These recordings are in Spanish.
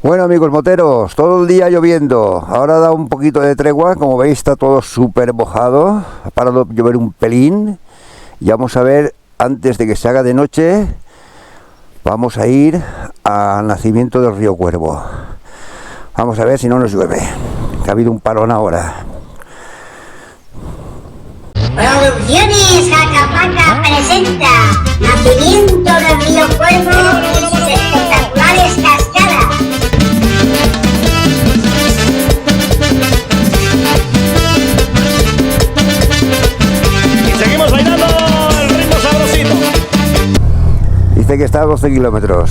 Bueno, amigos moteros, todo el día lloviendo. Ahora da un poquito de tregua, como veis está todo súper mojado. Ha parado de llover un pelín. Y vamos a ver, antes de que se haga de noche, vamos a ir al nacimiento del río Cuervo. Vamos a ver si no nos llueve, que ha habido un parón ahora. Producciones Jacapaca presenta Nacimiento del río Cuervo y sus espectaculares cascadas. Y seguimos bailando el ritmo sabrosito. Dice que está a 12 kilómetros.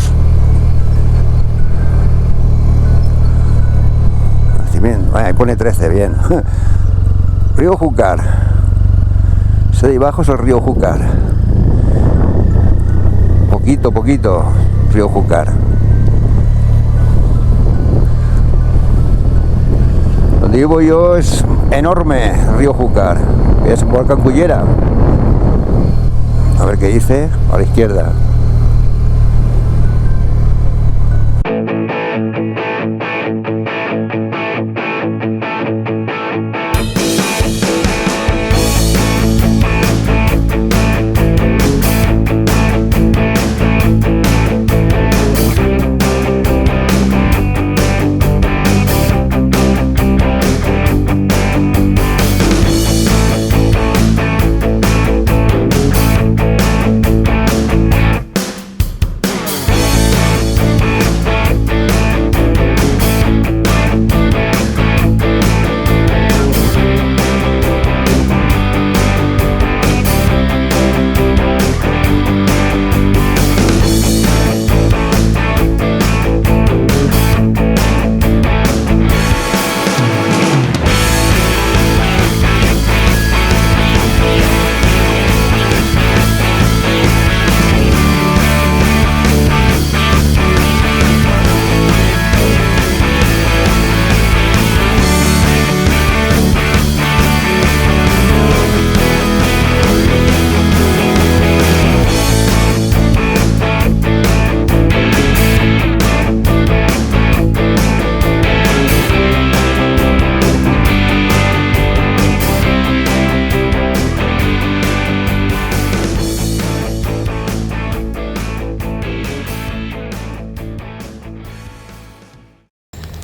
Ahí pone 13, bien. Río Júcar. Ese de abajo es el río Júcar. Poquito, río Júcar. Donde vivo yo es enorme, río Júcar. Es Volcán Cullera. A ver qué dice, a la izquierda.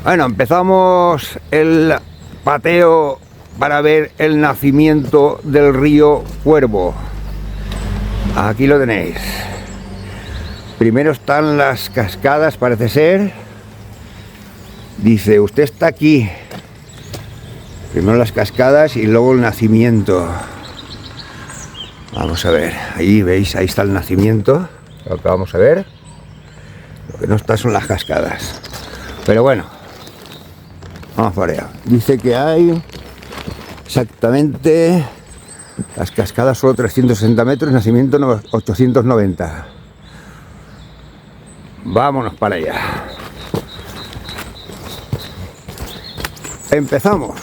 Bueno, empezamos el pateo para ver el nacimiento del río Cuervo. Aquí lo tenéis. Primero están las cascadas, parece ser. Dice, usted está aquí. Primero las cascadas y luego el nacimiento. Vamos a ver, ahí veis, ahí está el nacimiento. Lo que vamos a ver. Lo que no está son las cascadas. Pero bueno. Vamos para allá. Dice que hay exactamente las cascadas solo 360 metros, nacimiento 890. Vámonos para allá. Empezamos.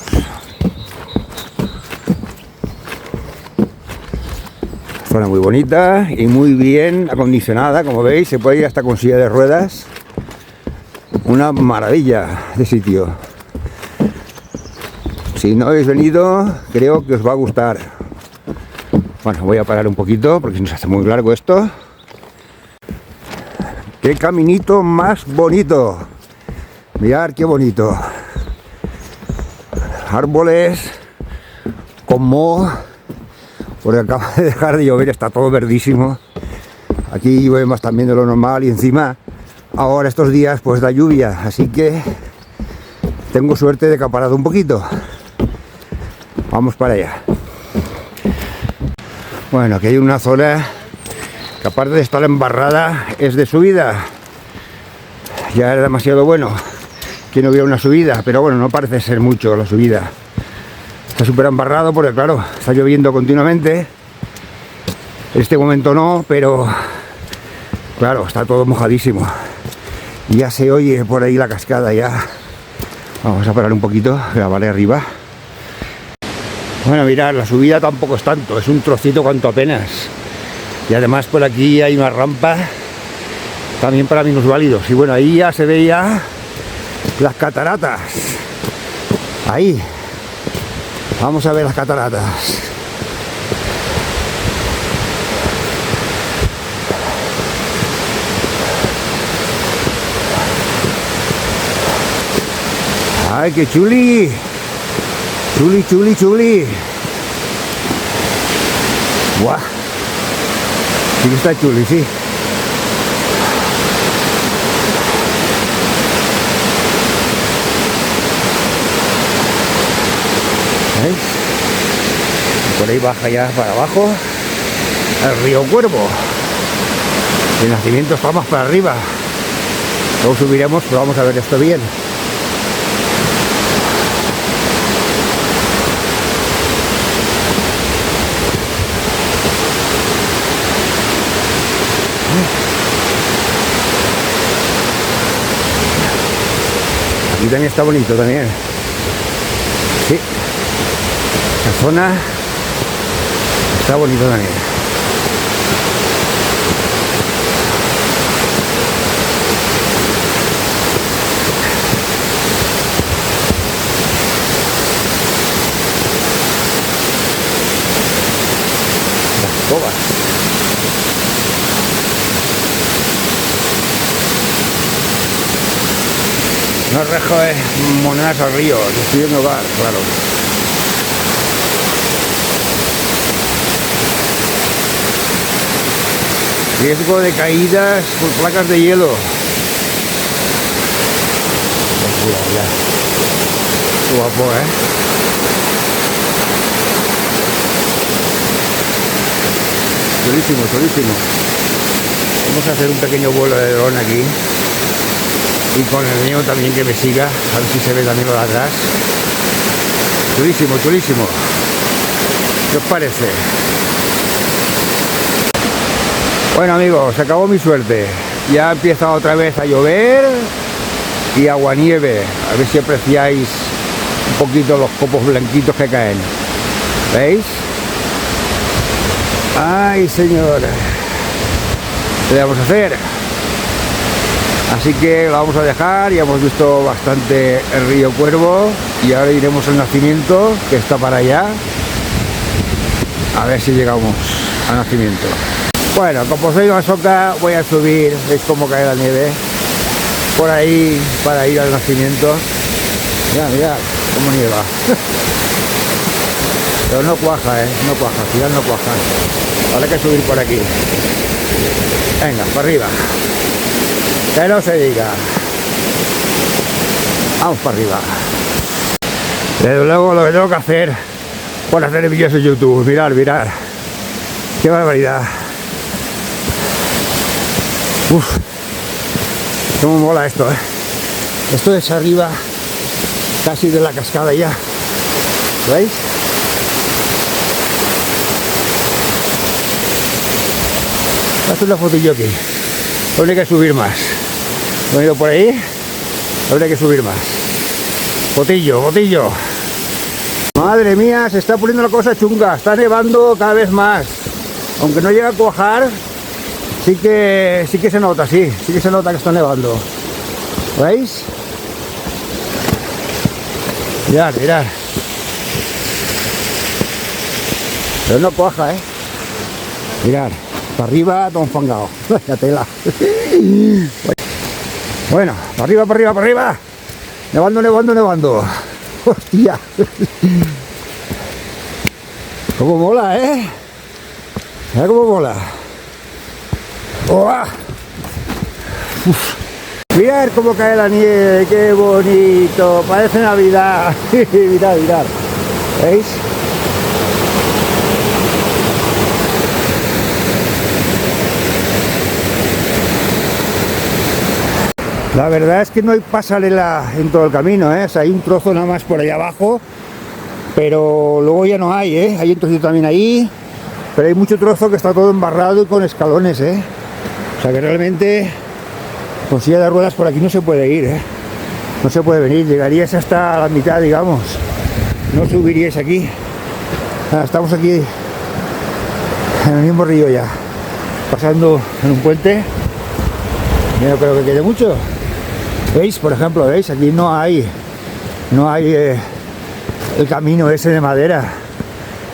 Zona muy bonita y muy bien acondicionada, como veis, se puede ir hasta con silla de ruedas. Una maravilla de sitio. Si no habéis venido, creo que os va a gustar. Bueno, voy a parar un poquito porque se nos hace muy largo esto. ¡Qué caminito más bonito! Mirad qué bonito. Árboles con moho, porque acaba de dejar de llover, está todo verdísimo. Aquí llueve más también de lo normal y encima ahora estos días pues da lluvia, así que tengo suerte de que ha parado un poquito. Vamos para allá. Bueno, aquí hay una zona que aparte de estar embarrada es de subida. Ya era demasiado bueno que no hubiera una subida, pero bueno, no parece ser mucho la subida. Está súper embarrado porque claro, está lloviendo continuamente. En este momento no, pero claro, está todo mojadísimo. Y ya se oye por ahí la cascada ya. Vamos a parar un poquito, grabaré arriba. Bueno, mirad, la subida tampoco es tanto, es un trocito cuanto apenas. Y además por aquí hay una rampa también para minusválidos. Y bueno, ahí ya se veía las cataratas. Ahí. Vamos a ver las cataratas. ¡Ay, qué chuli! Chuli, chuli, chuli. ¡Guau! Sí que está chuli, sí. ¿Veis? Por ahí baja ya para abajo el río Cuervo. El nacimiento está más para arriba. Luego subiremos, pero vamos a ver esto bien. Aquí también está bonito también. Sí. La zona está bonito también. Las cobas. No rejo monedas al río, estoy en hogar, claro. Riesgo de caídas por placas de hielo. Ya. Qué guapo, Chulísimo, chulísimo. Vamos a hacer un pequeño vuelo de dron aquí. Y con el mío también que me siga, a ver si se ve también lo de atrás. Chulísimo, chulísimo. ¿Qué os parece? Bueno amigos, se acabó mi suerte. Ya empieza otra vez a llover y aguanieve. A ver si apreciáis un poquito los copos blanquitos que caen. ¿Veis? Ay, señor. ¿Qué vamos a hacer? Así que lo vamos a dejar. Ya hemos visto bastante el río Cuervo y ahora iremos al nacimiento, que está para allá. A ver si llegamos al nacimiento. Bueno, como soy masoca, voy a subir. ¿Veis cómo cae la nieve? Por ahí, para ir al nacimiento. Mirad, mirad cómo nieva. Pero no cuaja, no cuaja, al final no cuaja. Ahora hay que subir por aquí. Venga, para arriba. Que no se diga. Vamos para arriba. Desde luego lo que tengo que hacer por hacer vídeos en YouTube. Mirad, mirad. Qué barbaridad. Uf. Cómo mola esto, Esto es arriba, casi de la cascada ya. ¿Veis? Voy a hacer una fotillo aquí. Habría que subir más. He ido por ahí. Habría que subir más. Botillo, botillo. Madre mía, se está poniendo la cosa chunga. Está nevando cada vez más. Aunque no llega a cuajar, sí que se nota, sí que se nota que está nevando. ¿Veis? Mirad, mirad. Pero no cuaja, Mirad. Para arriba, todo enfangado. La tela. Bueno, para arriba, para arriba, para arriba. Nevando, nevando, nevando. Hostia. Cómo mola, Mira cómo mola. ¡Oh! Mirad cómo cae la nieve. Qué bonito. Parece Navidad. Mirad, mirad. ¿Veis? La verdad es que no hay pasarela en todo el camino, O sea, hay un trozo nada más por allá abajo, pero luego ya no hay, Hay un trocito también ahí, pero hay mucho trozo que está todo embarrado y con escalones, O sea que realmente con silla de ruedas por aquí no se puede ir, No se puede venir, llegaríais hasta la mitad, digamos. No subiríais aquí. Estamos aquí en el mismo río ya, pasando en un puente. Yo no creo que quede mucho. ¿Veis? Por ejemplo, ¿veis? Aquí no hay el camino ese de madera.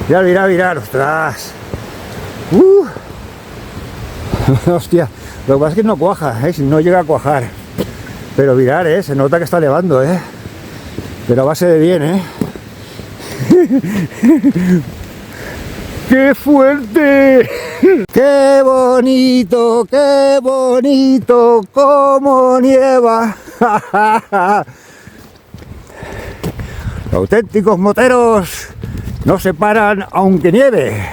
Mirad, mirad, mirad, ostras. Hostia, lo que pasa es que no cuaja, no llega a cuajar. Pero mirad, se nota que está nevando, pero a base de bien, ¡Qué fuerte! ¡Qué bonito, cómo nieva! Los auténticos moteros no se paran aunque nieve.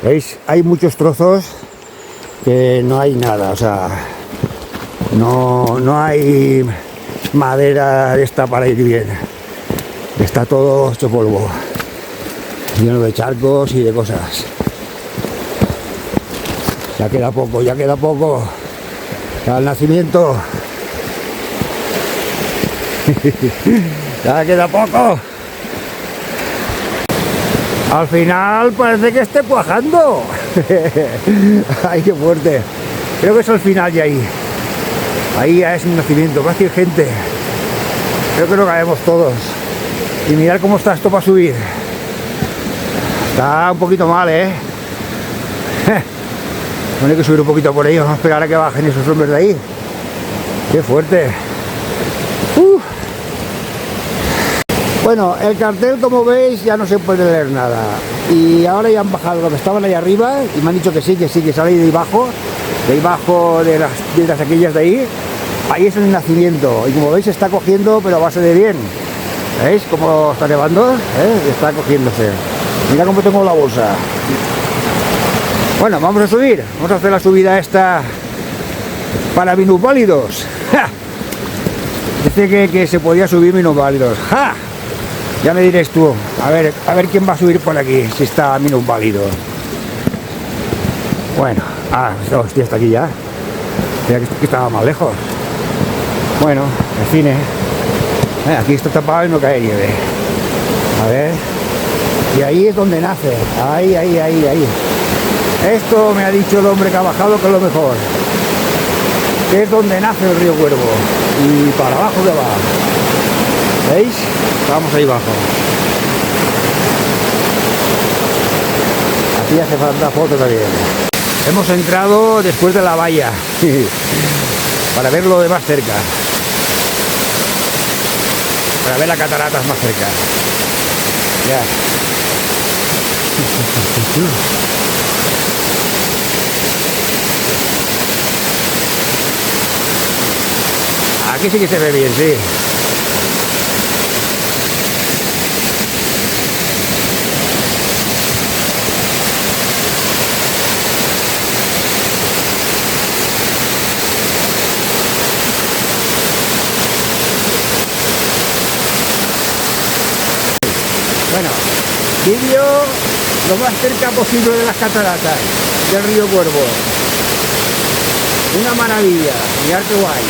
¿Veis? Hay muchos trozos que no hay nada, o sea, no hay madera de esta para ir bien. Está todo hecho polvo, lleno de charcos y de cosas. Ya queda poco al nacimiento. Ya queda poco. Al final parece que esté cuajando. Ay, qué fuerte. Creo que es el final ya ahí. Ahí ya es mi nacimiento. Va a decir gente. Creo que no caemos todos. Y mirad cómo está esto para subir. Está un poquito mal, Bueno, hay que subir un poquito por ahí. Vamos a esperar a que bajen esos hombres de ahí. Qué fuerte. Bueno, el cartel, como veis, ya no se puede leer nada. Y ahora ya han bajado los que estaban ahí arriba y me han dicho que sí, que sale de ahí abajo de las piedras aquellas de ahí. Ahí es el nacimiento. Y como veis, está cogiendo, pero a base de bien. ¿Veis cómo está nevando? Está cogiéndose. Mira cómo tengo la bolsa. Bueno, vamos a subir. Vamos a hacer la subida esta para minusválidos. ¡Ja! Dice que se podía subir minusválidos. ¡Ja! Ya me diréis tú, a ver quién va a subir por aquí, si está minusválido. Bueno, hostia, está aquí ya. Mira que estaba más lejos. Bueno, en fin, aquí está tapado y no cae nieve. A ver. Y ahí es donde nace. Ahí. Esto me ha dicho el hombre que ha bajado que es lo mejor. Que es donde nace el río Cuervo. Y para abajo que va. ¿Veis? Vamos ahí abajo. Aquí hace falta foto también. Hemos entrado después de la valla para verlo de más cerca, para ver las cataratas más cerca. Ya. Aquí sí que se ve bien, sí. Bueno, vídeo lo más cerca posible de las cataratas del río Cuervo. Una maravilla, mirad qué guay.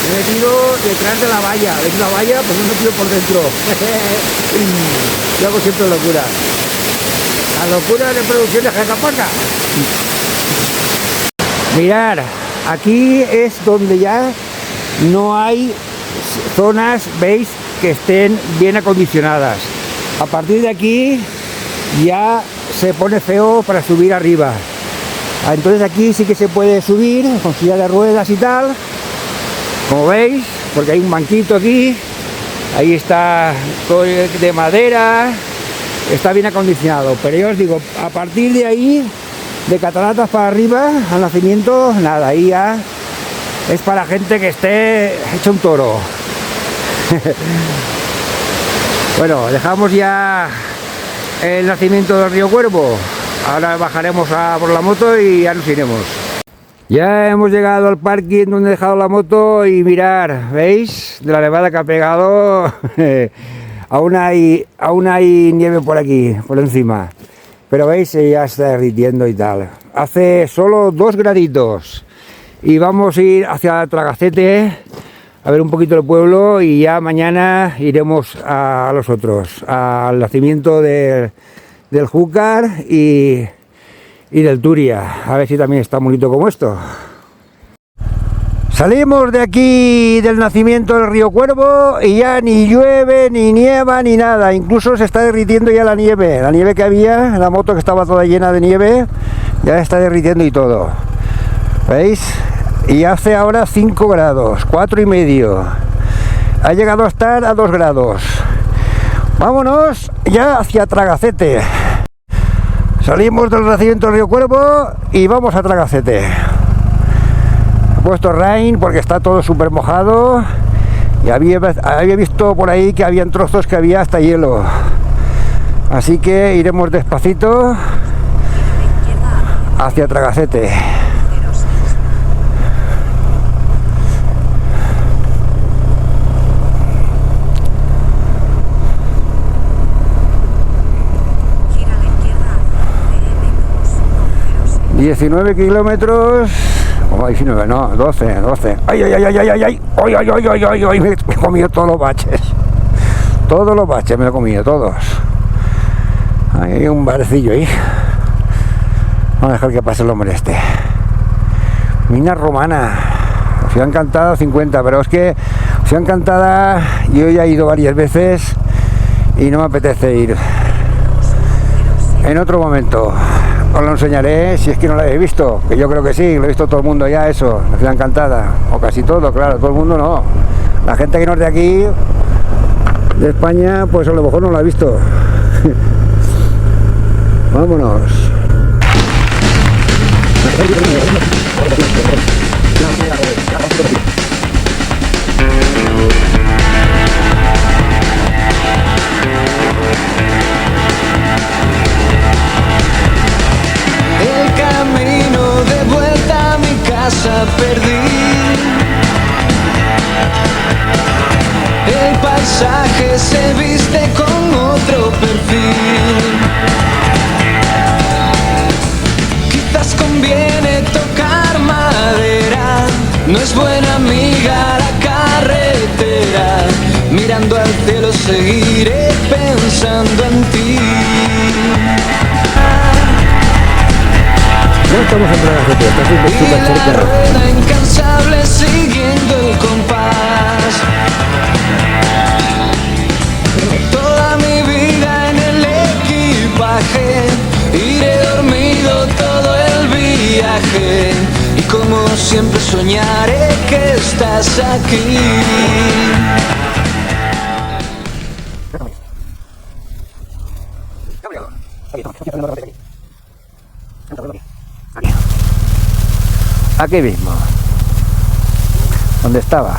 Me he metido detrás de la valla. ¿Veis la valla? Pues me he metido por dentro. Yo hago siempre locura. La locura de producción de Jacapaca. Mirad, aquí es donde ya no hay zonas, veis, que estén bien acondicionadas. A partir de aquí ya se pone feo para subir arriba. Entonces aquí sí que se puede subir con silla de ruedas y tal, como veis, porque hay un banquito aquí. Ahí está todo de madera, está bien acondicionado. Pero yo os digo, a partir de ahí, de cataratas para arriba, al nacimiento, nada, ahí ya es para gente que esté hecho un toro. Bueno, dejamos ya el nacimiento del río Cuervo. Ahora bajaremos por la moto y ya nos iremos. Ya hemos llegado al parking donde he dejado la moto y mirar, ¿veis? De la nevada que ha pegado. aún hay nieve por aquí, por encima. Pero veis, ya está derritiendo y tal. Hace solo 2 graditos. Y vamos a ir hacia Tragacete a ver un poquito el pueblo y ya mañana iremos a los otros, al nacimiento del Júcar y del Turia, a ver si también está bonito como esto. Salimos de aquí del nacimiento del río Cuervo y ya ni llueve, ni nieva, ni nada. Incluso se está derritiendo ya la nieve que había, la moto que estaba toda llena de nieve, ya está derritiendo y todo. ¿Veis? Y hace ahora 5 grados, 4,5. Ha llegado a estar a 2 grados. Vámonos ya hacia Tragacete. Salimos del nacimiento del río Cuervo y vamos a Tragacete. He puesto rain porque está todo súper mojado y había visto por ahí que habían trozos que había hasta hielo. Así que iremos despacito hacia Tragacete. Gira a la izquierda, 19 kilómetros. Oh, 19, no, 12. ¡Ay, ay, ay, ay, ay, ay! ¡Ay, ay, ay, ay, ay, ay! Me he comido todos los baches. Todos los baches me he comido, todos. Hay un barecillo ahí. Vamos a dejar que pase el hombre este. Mina Romana. Ciudad Encantada 50, pero es que Ciudad Encantada yo ya he ido varias veces y no me apetece ir. En otro momento os lo enseñaré si es que no lo habéis visto, que yo creo que sí, lo he visto todo el mundo ya eso, la Ciudad Encantada, o casi todo, claro, todo el mundo no. La gente que no es de aquí, de España, pues a lo mejor no lo ha visto. Vámonos. El camino de vuelta a mi casa perdí. El paisaje se viste con otro perfil. Quizás conviene tocar madera, no es buena amiga la carretera. Mirando al cielo seguiré pensando en ti. Ya estamos en Tragacete, está súper Y la cerca. rueda incansable siguiendo el compás. Toda mi vida en el equipaje, iré dormido todo el viaje. Y como siempre soñaré que estás aquí. Aquí mismo, donde estaba.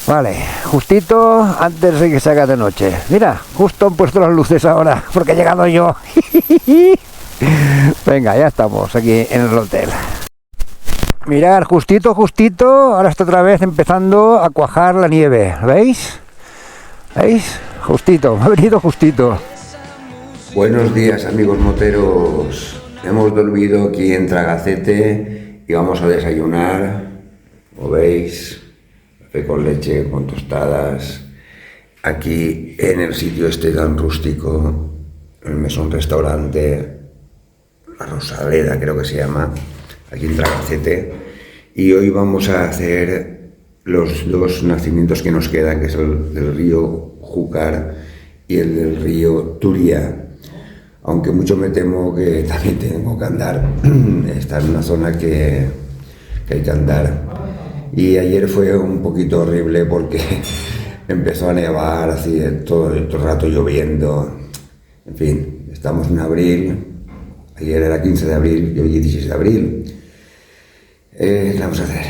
Vale, justito antes de que se haga de noche. Mira, justo han puesto las luces ahora, porque he llegado yo. Venga, ya estamos aquí en el hotel. Mirad, justito, ahora está otra vez empezando a cuajar la nieve. ¿Veis? ¿Veis? Justito, me ha venido justito. Buenos días, amigos moteros. Hemos dormido aquí en Tragacete y vamos a desayunar. Como veis, café con leche, con tostadas. Aquí en el sitio este tan rústico, el Mesón Restaurante, La Rosaleda creo que se llama, aquí en Tragacete. Y hoy vamos a hacer los dos nacimientos que nos quedan, que es el del río Júcar y el del río Turia. Aunque mucho me temo que también tengo que andar. Está en una zona que hay que andar. Y ayer fue un poquito horrible porque empezó a nevar, así todo el rato lloviendo. En fin, estamos en abril. Ayer era 15 de abril y hoy 16 de abril. ¿Qué vamos a hacer?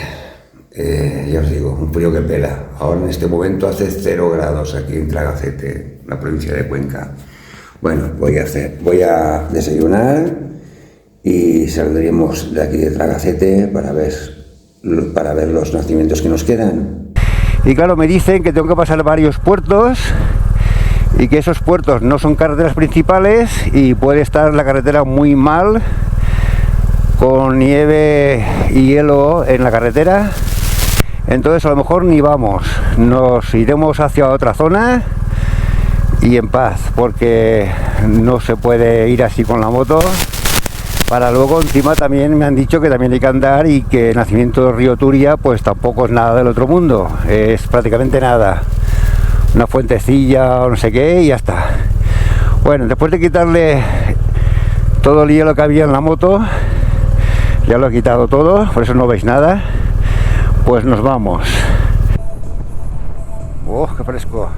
Ya os digo, un frío que pela. Ahora en este momento hace 0 grados aquí en Tragacete, la provincia de Cuenca. Bueno, voy a desayunar y saldremos de aquí de Tragacete para ver los nacimientos que nos quedan. Y claro, me dicen que tengo que pasar varios puertos y que esos puertos no son carreteras principales y puede estar la carretera muy mal, con nieve y hielo en la carretera. Entonces a lo mejor ni vamos, nos iremos hacia otra zona y en paz, porque no se puede ir así con la moto para luego encima también me han dicho que también hay que andar y que el nacimiento del río Turia pues tampoco es nada del otro mundo, es prácticamente nada, una fuentecilla o no sé qué y ya está. Bueno, después de quitarle todo el hielo que había en la moto, ya lo he quitado todo, por eso no veis nada, pues nos vamos. ¡Oh, qué fresco!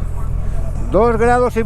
2,5 grados.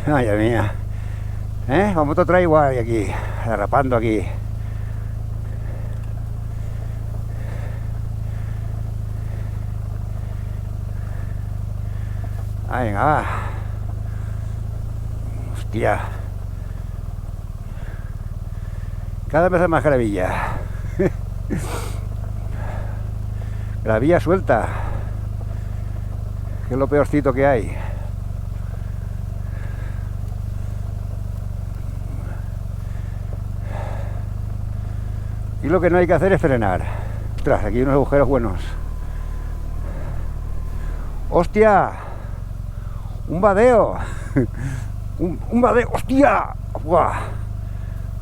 Ay, mía. Vamos a traer igual aquí, derrapando aquí. Ay, venga, va. Hostia. Cada vez es más gravilla. Gravilla suelta, que es lo peorcito que hay. Y lo que no hay que hacer es frenar. Ostras, aquí hay unos agujeros buenos. ¡Hostia! ¡Un vadeo! ¡Un vadeo! ¡Hostia! ¡Buah!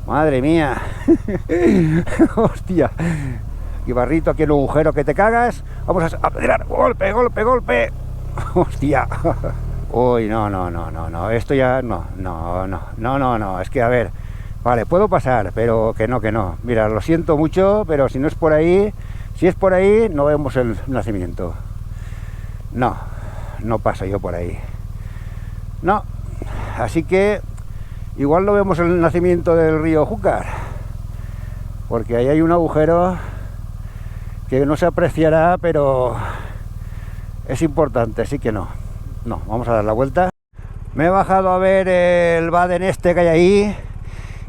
¡Madre mía! ¡Hostia! Y barrito, aquí en un agujero que te cagas. Vamos a pedrar. ¡Golpe, golpe, golpe! ¡Hostia! Uy, no. Esto ya no. Es que, a ver. Vale, puedo pasar, pero que no. Mira, lo siento mucho, pero si no es por ahí, si es por ahí, no vemos el nacimiento. No paso yo por ahí. No. Así que igual no vemos el nacimiento del río Júcar, porque ahí hay un agujero que no se apreciará, pero es importante, así que no, vamos a dar la vuelta. Me he bajado a ver el baden este que hay ahí.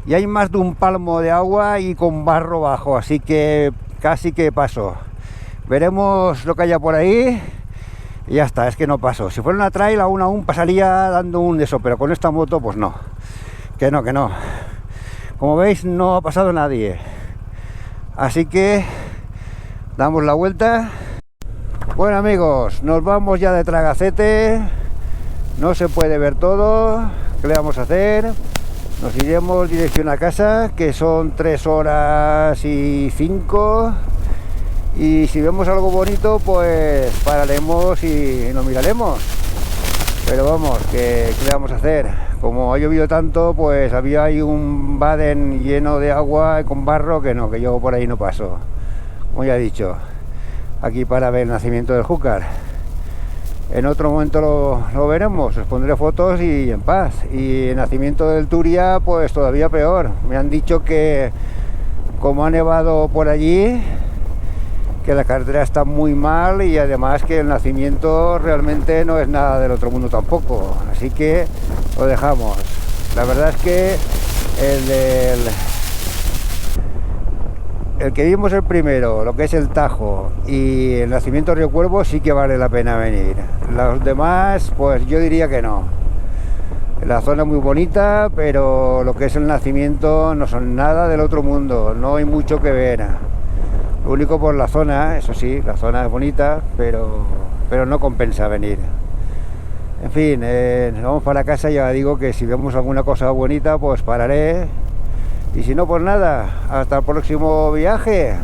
Y hay más de un palmo de agua y con barro bajo, así que casi que paso. Veremos lo que haya por ahí y ya está, es que no paso. Si fuera una trail aún pasaría dando un eso, pero con esta moto pues no. Que no. Como veis no ha pasado nadie. Así que damos la vuelta. Bueno amigos, nos vamos ya de Tragacete. No se puede ver todo. ¿Qué le vamos a hacer? Nos iremos dirección a casa, que son 3 horas y 5, y si vemos algo bonito pues pararemos y lo miraremos. Pero vamos, ¿qué le vamos a hacer? Como ha llovido tanto, pues había ahí un baden lleno de agua con barro que no, que yo por ahí no paso. Como ya he dicho, aquí para ver el nacimiento del Júcar. En otro momento lo veremos, os pondré fotos y en paz. Y el nacimiento del Turia pues todavía peor. Me han dicho que como ha nevado por allí, que la carretera está muy mal y además que el nacimiento realmente no es nada del otro mundo tampoco, así que lo dejamos. La verdad es que el que vimos el primero, lo que es el Tajo y el nacimiento Río Cuervo, sí que vale la pena venir. Los demás, pues yo diría que no. La zona es muy bonita, pero lo que es el nacimiento no son nada del otro mundo, no hay mucho que ver. Lo único por la zona, eso sí, la zona es bonita, pero no compensa venir. En fin, nos vamos para casa. Ya digo que si vemos alguna cosa bonita, pues pararé. Y si no, pues nada, hasta el próximo viaje.